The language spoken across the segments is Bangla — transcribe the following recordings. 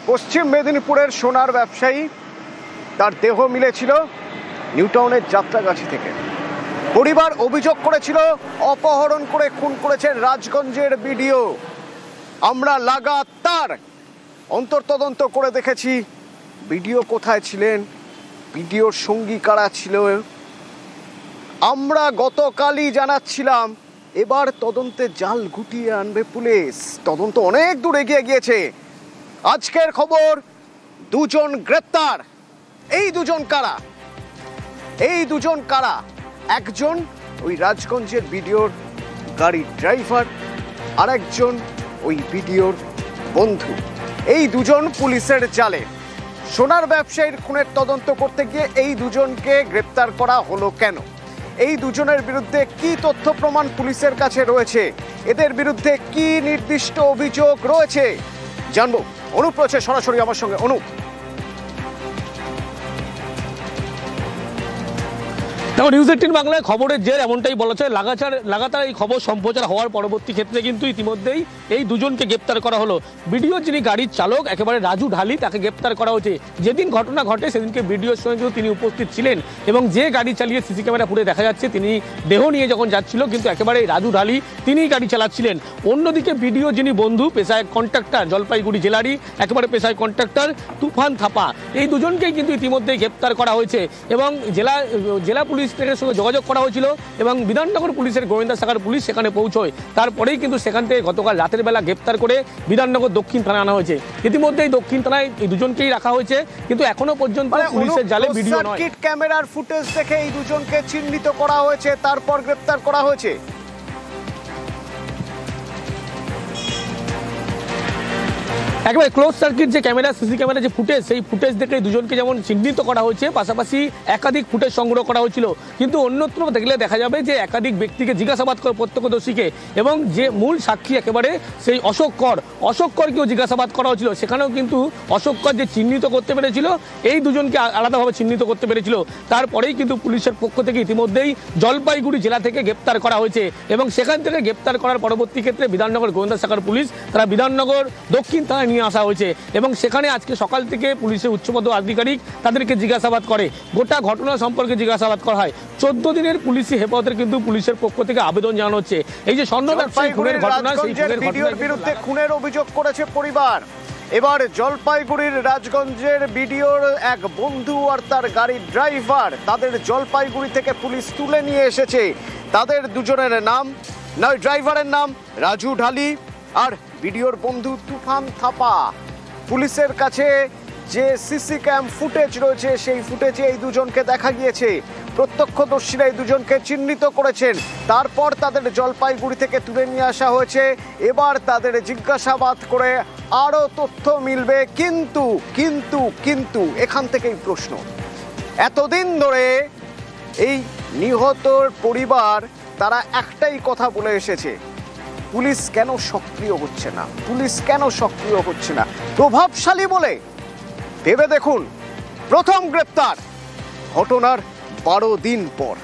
পশ্চিম মেদিনীপুরের সোনার ব্যবসায়ী, তার দেহ মিলেছিল নিউটাউনের যাত্রাগাছি থেকে। পরিবার অভিযোগ করেছিল অপহরণ করে খুন করেছেন রাজগঞ্জের বিডিও। আমরা লাগাতার অন্তর্তদন্ত করে দেখেছি বিডিও কোথায় ছিলেন, বিডিওর সঙ্গী কারা ছিল। আমরা গতকালই জানাচ্ছিলাম এবার তদন্তে জাল গুটিয়ে আনবে পুলিশ। তদন্ত অনেক দূর এগিয়ে গিয়েছে। আজকের খবর, দুজন গ্রেপ্তার। এই দুজন কারা? এই দুজন কারা? একজন ওই রাজগঞ্জের বিডিওর গাড়ির ড্রাইভার, আর একজন ওই বিডিওর বন্ধু। এই দুজন পুলিশের জালে। সোনার ব্যবসায়ীর খুনের তদন্ত করতে গিয়ে এই দুজনকে গ্রেপ্তার করা হলো কেন? এই দুজনের বিরুদ্ধে কি তথ্য প্রমাণ পুলিশের কাছে রয়েছে? এদের বিরুদ্ধে কি নির্দিষ্ট অভিযোগ রয়েছে জানবো। অনুপ রয়েছে সরাসরি আমার সঙ্গে। অনুপ, নিউজ 18 বাংলায় খবরের জের এমনটাই বলা যায়। লাগাতার এই খবর সম্প্রচার হওয়ার পরবর্তী ক্ষেত্রে কিন্তু ইতিমধ্যেই এই দুজনকে গ্রেপ্তার করা হলো। ভিডিও যিনি গাড়ির চালক একেবারে রাজু ঢালি, তাকে গ্রেপ্তার করা হয়েছে। যেদিন ঘটনা ঘটে সেদিনকে ভিডিওর সঙ্গে কিন্তু তিনি উপস্থিত ছিলেন এবং যে গাড়ি চালিয়ে সিসি ক্যামেরা ফুটে দেখা যাচ্ছে তিনি দেহ নিয়ে যখন যাচ্ছিল, কিন্তু একেবারে রাজু ঢালি তিনিই গাড়ি চালাচ্ছিলেন। অন্যদিকে ভিডিও যিনি বন্ধু, পেশায় কন্ট্রাক্টর, জলপাইগুড়ি জেলারই একেবারে পেশায় কন্ট্রাক্টর তুফান থাপা, এই দুজনকেই কিন্তু ইতিমধ্যেই গ্রেপ্তার করা হয়েছে এবং জেলা পুলিশ থেকে সঙ্গে যোগাযোগ করা হয়েছিল এবং বিধাননগর পুলিশের গোয়েন্দা শাখার পুলিশ সেখানে পৌঁছয়। তারপরেই কিন্তু সেখান থেকে গতকাল রাতের বেলা গ্রেপ্তার করে বিধাননগর দক্ষিণ থানায় আনা হয়েছে। ইতিমধ্যেই দক্ষিণ থানায় এই দুজনকেই রাখা হয়েছে, কিন্তু এখনো পর্যন্ত পুলিশের জালে ভিডিও নয়। ক্যামেরার ফুটেজ দেখে এই দুজনকে চিহ্নিত করা হয়েছে, তারপর গ্রেপ্তার করা হয়েছে। একেবারে ক্লোজ সার্কিট যে ক্যামেরা, সিসি ক্যামেরা যে ফুটেজ, সেই ফুটেজ দেখে দুজনকে যেমন চিহ্নিত করা হয়েছে, পাশাপাশি একাধিক ফুটেজ সংগ্রহ করা হয়েছিল। কিন্তু অন্যত্র দেখলে দেখা যাবে যে একাধিক ব্যক্তিকে জিজ্ঞাসাবাদ করে প্রত্যক্ষদর্শীকে, এবং যে মূল সাক্ষী একেবারে সেই অশোক করকেও জিজ্ঞাসাবাদ করা হয়েছিল। সেখানেও কিন্তু অশোক কর যে চিহ্নিত করতে পেরেছিল, এই দুজনকে আলাদাভাবে চিহ্নিত করতে পেরেছিল। তারপরেই কিন্তু পুলিশের পক্ষ থেকে ইতিমধ্যেই জলপাইগুড়ি জেলা থেকে গ্রেপ্তার করা হয়েছে এবং সেখান থেকে গ্রেপ্তার করার পরবর্তী ক্ষেত্রে বিধাননগর গোয়েন্দা শাখার পুলিশ তারা বিধাননগর দক্ষিণ থানায় নিয়ে আসা হয়েছে এবং সেখানে আজকে সকাল থেকে পুলিশের উচ্চপদ আধিকারিক তাদেরকে জিজ্ঞাসাবাদ করে। গোটা ঘটনা সম্পর্কে জিজ্ঞাসাবাদ করা হয়। 14 দিনের পুলিশি হেফাজতের কিন্তু পুলিশের পক্ষ থেকে আবেদন জানানো হচ্ছে। এই যে স্বর্ণ ব্যবসায়ী খুনের ঘটনা, সেই ভিডিওর বিরুদ্ধে খুনের অভিযোগ করেছে পরিবার। এবার জলপাইগুড়ির রাজগঞ্জের বিডিওর এক বন্ধু আর তার গাড়ির ড্রাইভার, তাদের জলপাইগুড়ি থেকে পুলিশ তুলে নিয়ে এসেছে। তাদের দুজনের নাম, ড্রাইভারের নাম রাজু ঢালি আর ভিডিওর বন্ধু তুফান থাপা। পুলিশের কাছে যে সিসি ক্যাম ফুটেজ রয়েছে, সেই ফুটেজে এই দুজনকে দেখা গিয়েছে। প্রত্যক্ষদর্শীরা এই দুজনকে চিহ্নিত করেছেন। তারপর তাদের জলপাইগুড়ি থেকে তুলে নিয়ে আসা হয়েছে। এবার তাদের জিজ্ঞাসাবাদ করে আরও তথ্য মিলবে। কিন্তু এখান থেকেই প্রশ্ন, এতদিন ধরে এই নিহতর পরিবার তারা একটাই কথা বলে এসেছে, পুলিশ কেন সক্রিয় হচ্ছে না, পুলিশ কেন সক্রিয় হচ্ছে না। প্রভাবশালী বলে ভেবে দেখুন, প্রথম গ্রেপ্তার ঘটনার 12 দিন পর।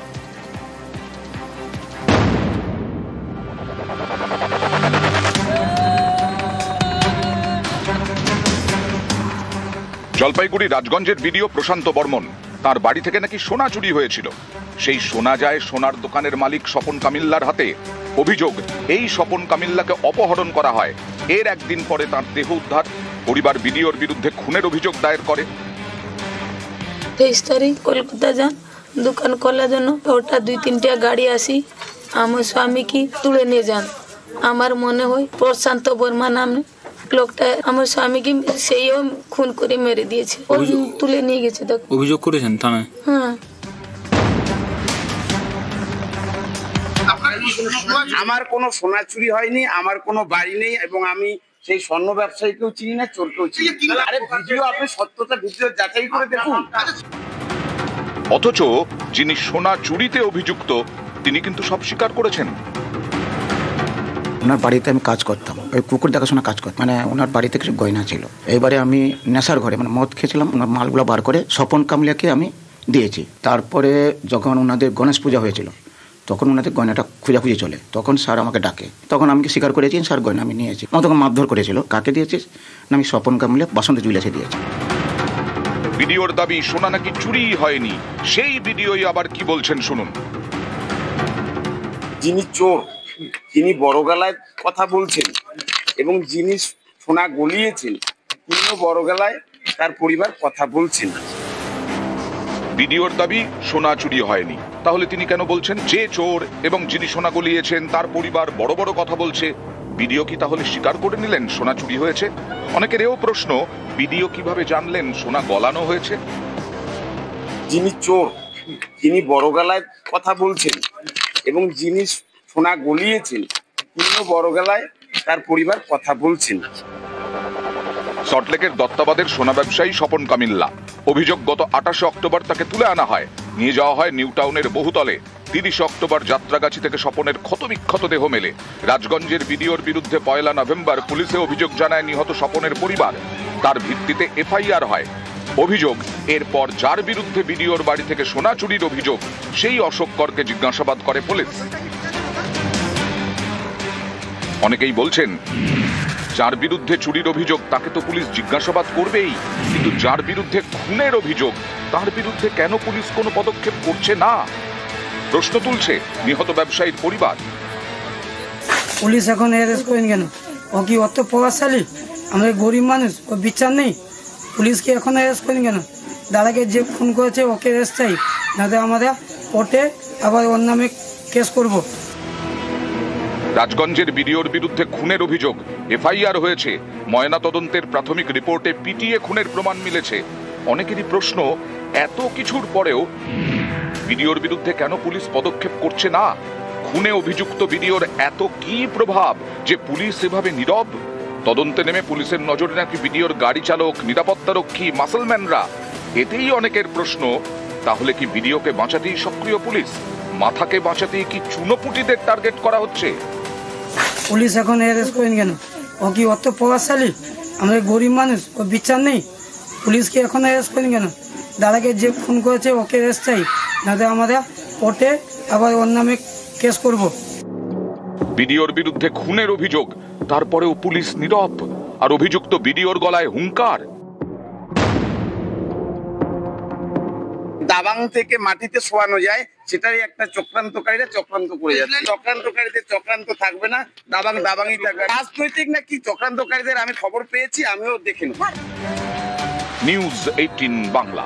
জলপাইগুড়ি রাজগঞ্জের ভিডিও প্রশান্ত বর্মন, তার বাড়ি থেকে নাকি সোনা চুরি হয়েছিল। সেই সোনা যায় সোনার দোকানের মালিক স্বপন কামিল্লার হাতে। অভিযোগ, এই স্বপন কামিল্লাকে অপহরণ করা হয়। এর একদিন পরে তার দেহ উদ্ধার। পরিবার ভিডিওর বিরুদ্ধে খুনের অভিযোগ দায়ের করে। 23 তারিখ কলকাতা যান দোকান খোলার জন্য, ওটা 2-3টা গাড়ি আসি আমার স্বামীকে তুলে নিয়ে যান। আমার মনে হয় প্রশান্ত বর্মা নামে লোকটা আমার স্বামীকে সেইও খুন করে মেরে দিয়েছে, তুলে নিয়ে গেছে। অভিযোগ করেছেন থানায়? হ্যাঁ। আমার কোনো সোনা চুরি হয়নি, আমার কোনো বাড়ি নেই এবং আমি সেই স্বর্ণ ব্যবসায়ীকেও চিনি না, চোরকেও চিনি। আরে ভিডিও, আপনি সত্যতা ভিডিও যাচাই করে দেখুন। অথচ যিনি সোনা চুরিতে অভিযুক্ত তিনি কিন্তু সব স্বীকার করেছেন। ওনার বাড়িতে আমি কাজ করতাম, ওই কুকুর দেখাশোনা কাজ করতাম। মানে ওনার বাড়িতে কিছু গয়না ছিল। এইবারে আমি নেশার ঘরে মানে মদ খেয়েছিলাম, ওনার মালগুলো বার করে স্বপন কামলিয়াকে আমি দিয়েছি। তারপরে যখন ওনাদের গণেশ পূজা হয়েছিল, তখন ওনাদের গয়নাটা খুঁজাখুঁজি চলে, তখন স্যার আমাকে ডাকে, তখন আমি স্বীকার করেছি স্যার গয়না আমি নিয়েছি। আমার তখন মারধর করেছিল, কাকে দিয়েছিস না আমি স্বপন কামিলে বাসন্তী জুয়েলার্সে দিয়েছি। ভিডিওর দাবি সোনা নাকি চুরি হয়নি, সেই ভিডিওই আবার কি বলছেন শুনুন। যিনি চোর তিনি বড় গলায় কথা বলছেন এবং যিনি সোনা গলিয়েছেন তিনিও বড় গলায় তার পরিবার কথা বলছেন। ভিডিওর দাবি সোনা চুরি হয়নি, তাহলে তিনি কেন বলছেন যে চোর এবং যিনি সোনা গলিয়েছেন তার পরিবার বড় বড় কথা বলছে? ভিডিও কি তাহলে স্বীকার করে নিলেন সোনা চুরি হয়েছে? অনেকের এও প্রশ্ন, ভিডিও কিভাবে জানলেন সোনা গলানো হয়েছে? যিনি চোর তিনি বড় গলায় কথা বলছেন এবং যিনি সোনা গলিয়েছেন তিনিও বড় গলায় তার পরিবার কথা বলছেন। সল্টলেকের দত্তাবাদের সোনা ব্যবসায়ী স্বপন কামিল্লা। অভিযোগ, গত 28 অক্টোবর তাকে তুলে আনা হয়, নিয়ে যাওয়া হয় নিউ টাউনের বহুতলে। 30 অক্টোবর যাত্রাগাছি থেকে স্বপনের ক্ষতবিক্ষত দেহ মেলে। রাজগঞ্জের ভিডিওর বিরুদ্ধে 1 নভেম্বর পুলিশে অভিযোগ জানায় নিহত স্বপনের পরিবার। তার ভিত্তিতে এফআইআর হয়। অভিযোগ, এরপর যার বিরুদ্ধে ভিডিওর বাড়ি থেকে সোনা চুরির অভিযোগ, সেই অশোক করকে জিজ্ঞাসাবাদ করে পুলিশ। অনেকেই বলছেন, যার বিরুদ্ধে চুরির অভিযোগ তাকে তো পুলিশ জিজ্ঞাসাবাদ করবেই, কিন্তু যার বিরুদ্ধে খুনের অভিযোগ তার বিরুদ্ধে কেন পুলিশ কোনো পদক্ষেপ করছে না? প্রশ্ন তুলছে নিহত ব্যবসায়ীর পরিবার। পুলিশ এখন অ্যারেস্ট করেন কেন? ও কি অত প্রভাবশালী? আমরা গরিব মানুষ, ও বিচার নেই? পুলিশকে এখন অ্যারেস্ট করেন কেন? দাদাকে যে খুন করেছে ওকে অ্যারেস্ট চাই, নাতে আমরা কোর্টে আবার ওর নামে কেস করব। রাজগঞ্জের ভিডিওর বিরুদ্ধে খুনের অভিযোগ, এফআইআর হয়েছে। ময়না তদন্তের প্রাথমিক রিপোর্টে পিটিয়ে খুনের প্রমাণ মিলেছে। অনেকেরই প্রশ্ন, এত কিছুর পরেও ভিডিওর বিরুদ্ধে কেন পুলিশ পদক্ষেপ করছে না? খুনে অভিযুক্ত ভিডিওর এত কি প্রভাব যে পুলিশ এভাবে নীরব? তদন্তে নেমে পুলিশের নজরে নাকি ভিডিওর গাড়ি চালক, নিরাপত্তারক্ষী, মাসলম্যানরা। এতেই অনেকের প্রশ্ন, তাহলে কি ভিডিওকে বাঁচাতেই সক্রিয় পুলিশ? মাথাকে বাঁচাতেই কি চুনোপুটিদের টার্গেট করা হচ্ছে? পুলিশ এখন অ্যারেস্ট করেন কেন? ও কি অত প্রভাবশালী? আমরা গরিব মানুষ, ও বিচার নেই? পুলিশকে এখন অ্যারেস্ট করেন কেন? দাদাকে যে খুন করেছে ওকে অ্যারেস্ট চাই, নাতে আমরা কোর্টে আবার ওর নামে কেস করব। ভিডিওর বিরুদ্ধে খুনের অভিযোগ, তারপরেও পুলিশ নীরব, আর অভিযুক্ত ভিডিওর গলায় হুঙ্কার। দাবাং থেকে মাটিতে শোয়ানো যায়, সেটাই একটা চক্রান্তকারীরা চক্রান্ত করে যাচ্ছে। চক্রান্তকারীদের চক্রান্ত থাকবে না, দাবাংই থাকবে। রাজনৈতিক না কি চক্রান্তকারীদের আমি খবর পেয়েছি, আমিও দেখে নেব। নিউজ 18 বাংলা।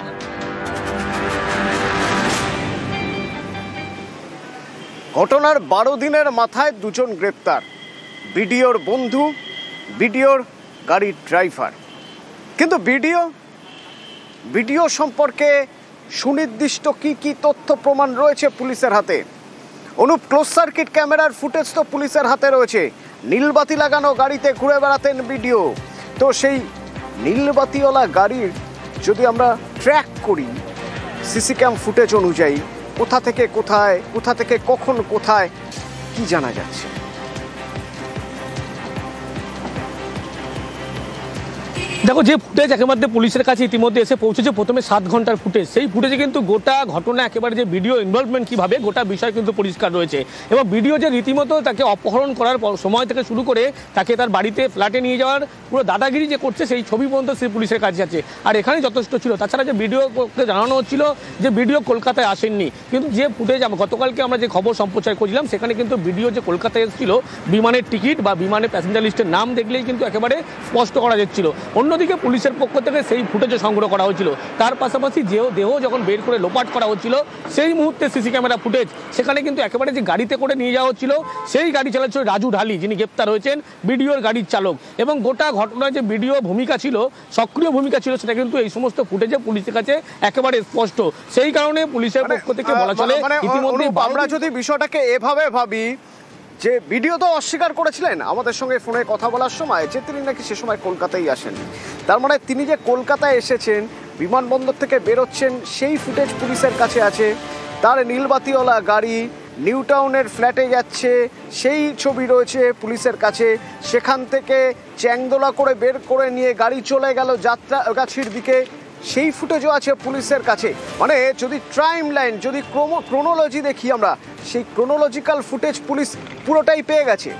ঘটনার 12 দিনের মাথায় 2 জন গ্রেপ্তার, ভিডিওর বন্ধু, ভিডিওর গাড়ির ড্রাইভার। কিন্তু ভিডিও সম্পর্কে সুনির্দিষ্ট কি তথ্য প্রমাণ রয়েছে পুলিশের হাতে? অনুপ, ক্লোজ সার্কিট ক্যামেরার ফুটেজ তো পুলিশের হাতে রয়েছে। নীলবাতি লাগানো গাড়িতে ঘুরে বেড়াতেন ভিডিও। তো সেই নীলবাতিওয়ালা গাড়ির যদি আমরা ট্র্যাক করি সিসি ক্যাম ফুটেজ অনুযায়ী, কোথা থেকে কোথায়, কোথা থেকে কখন কোথায়, কি জানা যাচ্ছে? দেখো, যে ফুটেজ একেবারে পুলিশের কাছে ইতিমধ্যে এসে পৌঁছেছে, প্রথমে 7 ঘন্টার ফুটেজ, সেই ফুটেজে কিন্তু গোটা ঘটনা, একেবারে যে ভিডিও ইনভলভমেন্ট কীভাবে, গোটা বিষয় কিন্তু পরিষ্কার রয়েছে। এবং ভিডিও যে রীতিমতো তাকে অপহরণ করার সময় থেকে শুরু করে তাকে তার বাড়িতে ফ্ল্যাটে নিয়ে যাওয়ার পুরো দাদাগিরি যে করছে, সেই ছবি পর্যন্ত সেই পুলিশের কাছে আছে। আর এখানে যথেষ্ট ছিল। তাছাড়া যে ভিডিওকে জানানো হচ্ছিল যে ভিডিও কলকাতায় আসেননি, কিন্তু যে ফুটেজ গতকালকে আমরা যে খবর সম্প্রচার করছিলাম, সেখানে কিন্তু ভিডিও যে কলকাতায় এসেছিল, বিমানের টিকিট বা বিমানের প্যাসেঞ্জার লিস্টের নাম দেখলেই কিন্তু একেবারে স্পষ্ট করা যাচ্ছিল। অন্যদিকে পুলিশের পক্ষ থেকে সেই ফুটেজও সংগ্রহ করা হয়েছিল। তার পাশাপাশি দেহ যখন বের করে লোপাট করা হচ্ছিল, সেই মুহূর্তে সিসি ক্যামেরা ফুটেজ, সেখানে কিন্তু একেবারে যে গাড়িতে করে নিয়ে যাওয়া হচ্ছিল, সেই গাড়ি চালাচ্ছিল রাজু ঢালি, যিনি গ্রেপ্তার হয়েছেন, ভিডিওর গাড়ির চালক। এবং গোটা ঘটনায় যে ভিডিও ভূমিকা ছিল, সক্রিয় ভূমিকা ছিল, সেটা কিন্তু এই সমস্ত ফুটেজে পুলিশের কাছে একেবারে স্পষ্ট। সেই কারণে পুলিশের পক্ষ থেকে বলা চলে, ইতিমধ্যে আমরা যদি বিষয়টাকে এভাবে ভাবি যে ভিডিও তো অস্বীকার করেছিলেন আমাদের সঙ্গে ফোনে কথা বলার সময় যে তিনি নাকি সে সময় কলকাতায় আসেন। তার মানে তিনি যে কলকাতায় এসেছেন, বিমানবন্দর থেকে বেরোচ্ছেন, সেই ফুটেজ পুলিশের কাছে আছে। তার নীলবাতিওয়ালা গাড়ি নিউ টাউনের ফ্ল্যাটে যাচ্ছে, সেই ছবি রয়েছে পুলিশের কাছে। সেখান থেকে চ্যাংদোলা করে বের করে নিয়ে গাড়ি চলে গেল যাত্রাগাছির দিকে, সেই ফুটেজও আছে পুলিশের কাছে। মানে যদি টাইম লাইন, যদি ক্রোনোলজি দেখি আমরা, সেই ক্রোনোলজিক্যাল ফুটেজ পুলিশ পুরোটাই পেয়ে গেছে।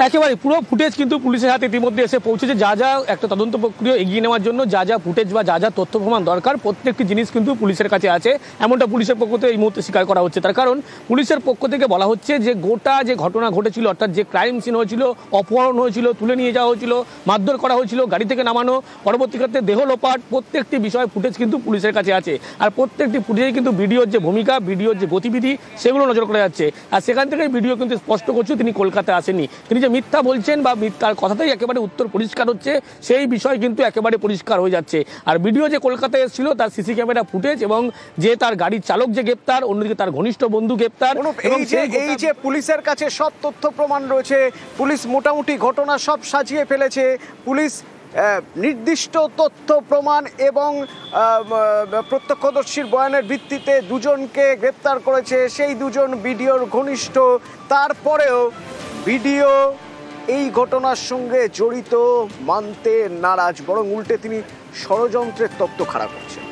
একেবারে পুরো ফুটেজ কিন্তু পুলিশের হাতে ইতিমধ্যে এসে পৌঁছেছে। যা যা একটা তদন্ত প্রক্রিয়া এগিয়ে নেওয়ার জন্য যা যা ফুটেজ বা যা যা তথ্য প্রমাণ দরকার প্রত্যেকটি জিনিস কিন্তু পুলিশের কাছে আছে, এমনটা পুলিশের পক্ষ থেকে এই মুহূর্তে স্বীকার করা হচ্ছে। তার কারণ পুলিশের পক্ষ থেকে বলা হচ্ছে যে গোটা যে ঘটনা ঘটেছিল, অর্থাৎ যে ক্রাইম সিন হয়েছিল, অপহরণ হয়েছিল, তুলে নিয়ে যাওয়া হয়েছিল, মারধর করা হয়েছিল, গাড়ি থেকে নামানো, পরবর্তী ক্ষেত্রে দেহ লোপাট, প্রত্যেকটি বিষয় ফুটেজ কিন্তু পুলিশের কাছে আছে। আর প্রত্যেকটি ফুটেজে কিন্তু ভিডিওর যে ভূমিকা, ভিডিওর যে গতিবিধি, সেগুলো নজর করা যাচ্ছে। আর সেখান থেকে ভিডিও কিন্তু স্পষ্ট করছে তিনি কলকাতায় আসেননি। তিনি যে মিথ্যা বলছেন বা তার কথাতেই একেবারে উত্তর পরিষ্কার হচ্ছে, সেই বিষয় কিন্তু একেবারে পরিষ্কার হয়ে যাচ্ছে। আর ভিডিও যে কলকাতায় এসেছিল তার সিসি ক্যামেরা ফুটেজ এবং যে তার গাড়ির চালক যে গ্রেপ্তার, অন্যদিকে তার ঘনিষ্ঠ বন্ধু গ্রেপ্তার, এবং এই যে পুলিশের কাছে সব তথ্য প্রমাণ রয়েছে, পুলিশ মোটামুটি ঘটনা সব সাজিয়ে ফেলেছে, পুলিশ নির্দিষ্ট তথ্য প্রমাণ এবং প্রত্যক্ষদর্শীর বয়ানের ভিত্তিতে দুজনকে গ্রেপ্তার করেছে। সেই দুজন ভিডিওর ঘনিষ্ঠ, তারপরেও ভিডিও এই ঘটনার সঙ্গে জড়িত মানতে নারাজ, বরং উল্টে তিনি ষড়যন্ত্রের তত্ত্ব খাড়া করছেন।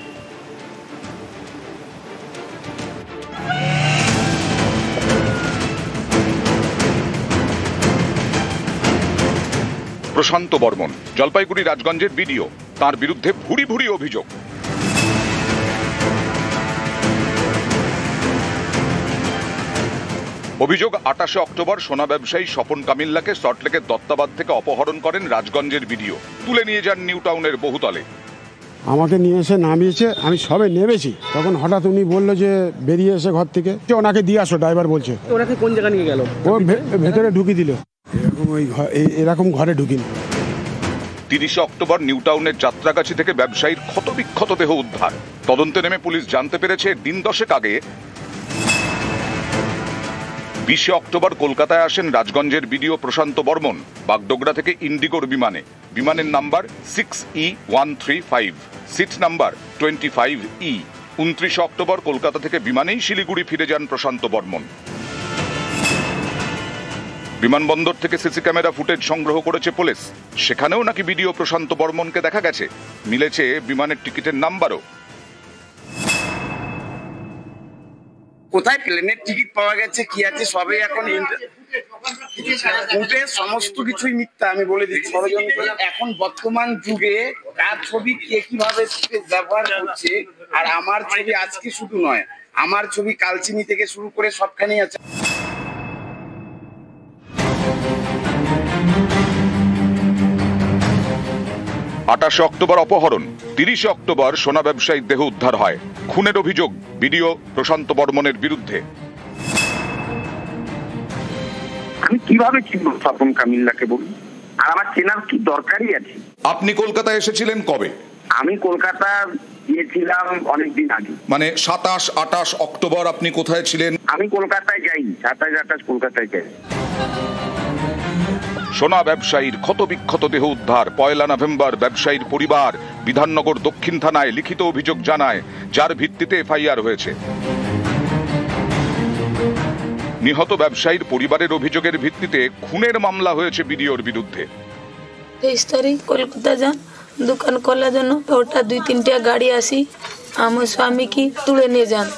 প্রশান্ত বর্মন, জলপাইগুড়ি রাজগঞ্জের ভিডিও, তার বিরুদ্ধে ভুরি ভুরি অভিযোগ। অভিযোগ 28 অক্টোবর সোনা ব্যবসায়ী স্বপন কামিল্লাকে সল্টলেকের দত্তাবাদ থেকে অপহরণ করেন রাজগঞ্জের ভিডিও, তুলে নিয়ে যান নিউ টাউনের বহুতলে। আমাকে নিয়ে এসে নামিয়েছে, আমি সবে নেমেছি, তখন হঠাৎ উনি বললো যে বেরিয়ে এসে ঘর থেকে ওনাকে দিয়ে আসো, ড্রাইভার বলছে। ওনাকে কোন জায়গা নিয়ে গেল? ও ভেতরে ঢুকিয়ে দিল, এরকম ঘরে ঢুকিনি। 30 অক্টোবর নিউ টাউনের যাত্রাগাছি থেকে ব্যবসায়ীর ক্ষতবিক্ষত দেহ উদ্ধার। তদন্তে নেমে পুলিশ জানতে পেরেছে দিন 10 আগে 20 অক্টোবর কলকাতায় আসেন রাজগঞ্জের ভিডিও প্রশান্ত বর্মন বাগডোগরা থেকে ইন্ডিগোর বিমানে। বিমানের number 6E135, seat number 25E। 29 October Kolkata থেকে বিমানেই শিলিগুড়ি ফিরে যান প্রশান্ত বর্মন। বিমানবন্দর থেকে সিসি ক্যামেরা ফুটেজ সংগ্রহ করেছে পুলিশ, সেখানেও নাকি ভিডিও প্রশান্ত বর্মনকে দেখা গেছে। মিলেছে বিমানের টিকিটের নাম্বারও। কোথায় প্লেনের টিকিট পাওয়া গেছে, কি আছে, সবে এখন সমস্ত কিছুই মিথ্যা। আমি বলে দিচ্ছি, ষড়যন্ত্র। এখন বর্তমান যুগে কার ছবি কে কিভাবে ব্যবহার করছে, আর আমার ছবি আজকে শুধু নয়, আমার ছবি কালচিনি থেকে শুরু করে সবখানেই আছে। আটাশে অক্টোবর অপহরণ, 30 অক্টোবর সোনা ব্যবসায়ীর দেহ উদ্ধার হয়। খুনের অভিযোগ ভিডিও প্রশান্ত বর্মনের বিরুদ্ধে। আমি কিভাবে চিনবো স্বপন কামিল্লাকে বলুন? আর আমার চেনার কি দরকারই আছে? আপনি কলকাতায় এসেছিলেন কবে? আমি কলকাতা গিয়েছিলাম অনেকদিন আগে। মানে 27-28 অক্টোবর আপনি কোথায় ছিলেন? আমি কলকাতায় যাইনি, 27-28 কলকাতায় যাই। সোনা ব্যবসায়ীর ক্ষতবিক্ষত দেহ উদ্ধার। 1 নভেম্বর ব্যবসায়ীর পরিবার বিধাননগর দক্ষিণ থানায় লিখিত অভিযোগ জানায়, যার ভিত্তিতে এফআইআর হয়েছে। নিহত ব্যবসায়ীর পরিবারের অভিযোগের ভিত্তিতে খুনের মামলা হয়েছে ভিডিওর বিরুদ্ধে। 23 তারিখ কলকাতা যান দোকান খোলার জন্য, ওটা 2-3টা গাড়ি আসি, আমার স্বামীকে তুলে নিয়ে যান।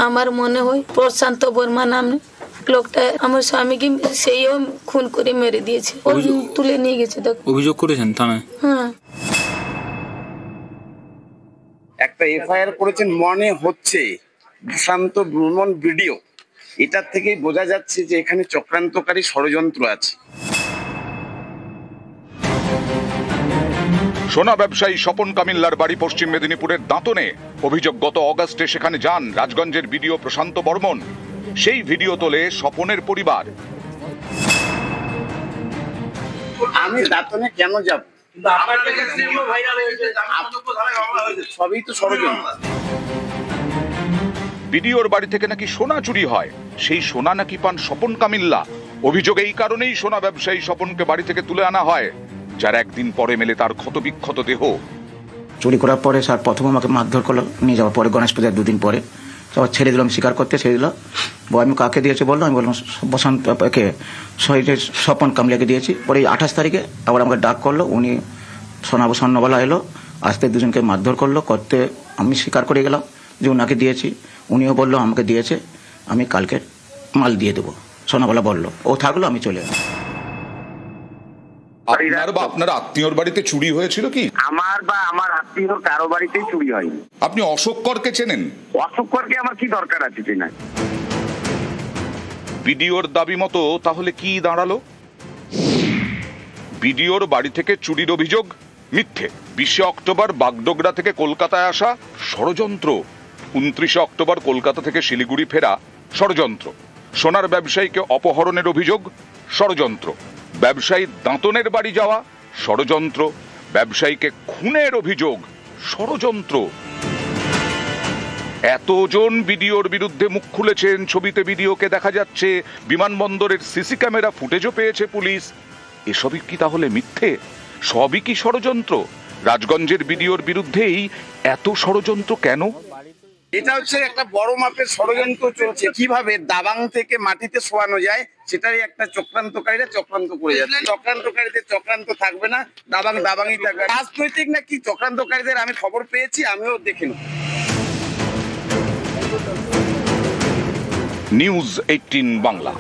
আমার মনে হয় প্রশান্ত বর্মা নামে লোকটা আমার স্বামীকে সেইও খুন করে মেরে দিয়েছে, তুলে নিয়ে গেছে। অভিযোগ করেছেন থানায়? হ্যাঁ, একটা এফআইআর করেছেন মনে হচ্ছে প্রশান্ত বর্মন ভিডিও। এটার থেকেই বোঝা যাচ্ছে যে এখানে চক্রান্তকারী ষড়যন্ত্র আছে। সোনা ব্যবসায়ী স্বপন কামিল্লার বাড়ি পশ্চিম মেদিনীপুরের দাঁতনে। অভিযোগ গত অগাস্টে সেখানে যান রাজগঞ্জের ভিডিও প্রশান্ত বর্মন। সেই ভিডিও তোলে স্বপনের পরিবার। আমি দাঁতনে কেন যাব? সবই তো ষড়যন্ত্র। ভিডিওর বাড়ি থেকে নাকি সোনা চুরি হয়, সেই সোনা নাকি পান স্বপন কামিল্লা। অভিযোগ এই কারণেই সোনা ব্যবসায়ী স্বপনকে বাড়ি থেকে তুলে আনা হয়, যার একদিন পরে মেলে তার ক্ষতবিক্ষত দেহ। চুরি করার পরে স্যার প্রথম আমাকে মারধর করলো, নিয়ে যাওয়ার পরে গণেশ পূজার 2 দিন পরে তারপর ছেড়ে দিলাম, স্বীকার করতে ছেড়ে দিল। আমি কাকে দিয়েছি বললো, আমি বললাম বসন্ত একে শহীদের স্বপন কামলিয়াকে দিয়েছি। পরে 28 তারিখে আবার আমাকে ডাক করলো, উনি স্বর্ণবালা এলো, আসতে দুজনকে মারধর করলো, করতে আমি স্বীকার করে গেলাম যে ওনাকে দিয়েছি। উনিও বললো আমাকে দিয়েছে, আমি কালকে মাল দিয়ে দেবো, স্বর্ণবালা বললো। ও থাকলো, আমি চলে এলাম। আপনার বা আপনার আত্মীয়র বাড়িতে চুরি হয়েছিল কি? আমার বা আমার আত্মীয়র কারো বাড়িতেই চুরি হয়নি। আপনি অশোক করকে চেনেন? অশোক করকে আমার কি দরকার আছে চেনা? বিডিওর দাবি মতো তাহলে কি দাঁড়ালো? বিডিওর বাড়ি থেকে চুরির অভিযোগ মিথ্যে। 20 অক্টোবর বাগডোগরা থেকে কলকাতায় আসা ষড়যন্ত্র। 29 অক্টোবর কলকাতা থেকে শিলিগুড়ি ফেরা ষড়যন্ত্র। সোনার ব্যবসায়ীকে অপহরণের অভিযোগ ষড়যন্ত্র। ব্যবসায়ী দাঁতনের বাড়ি যাওয়া ষড়যন্ত্র। ব্যবসায়ীকে খুনের অভিযোগ ষড়যন্ত্র। এতজন বিডিওর বিরুদ্ধে মুখ খুলেছেন, ছবিতে বিডিওকে দেখা যাচ্ছে, বিমানবন্দরের সিসি ক্যামেরা ফুটেজও পেয়েছে পুলিশ। এসবই কি তাহলে মিথ্যে? সবই কি ষড়যন্ত্র? রাজগঞ্জের বিডিওর বিরুদ্ধেই এত ষড়যন্ত্র কেন? এটা হচ্ছে একটা বড় মাপের ষড়যন্ত্র চলছে, কিভাবে দাবাং থেকে মাটিতে শোয়ানো যায় সেটাই একটা চক্রান্তকারীরা চক্রান্ত করে যাচ্ছে। চক্রান্তকারীদের চক্রান্ত থাকবে না, দাবাংই থাকবে। রাজনৈতিক না কি চক্রান্তকারীদের আমি খবর পেয়েছি, আমিও দেখে নেব। নিউজ 18 বাংলা।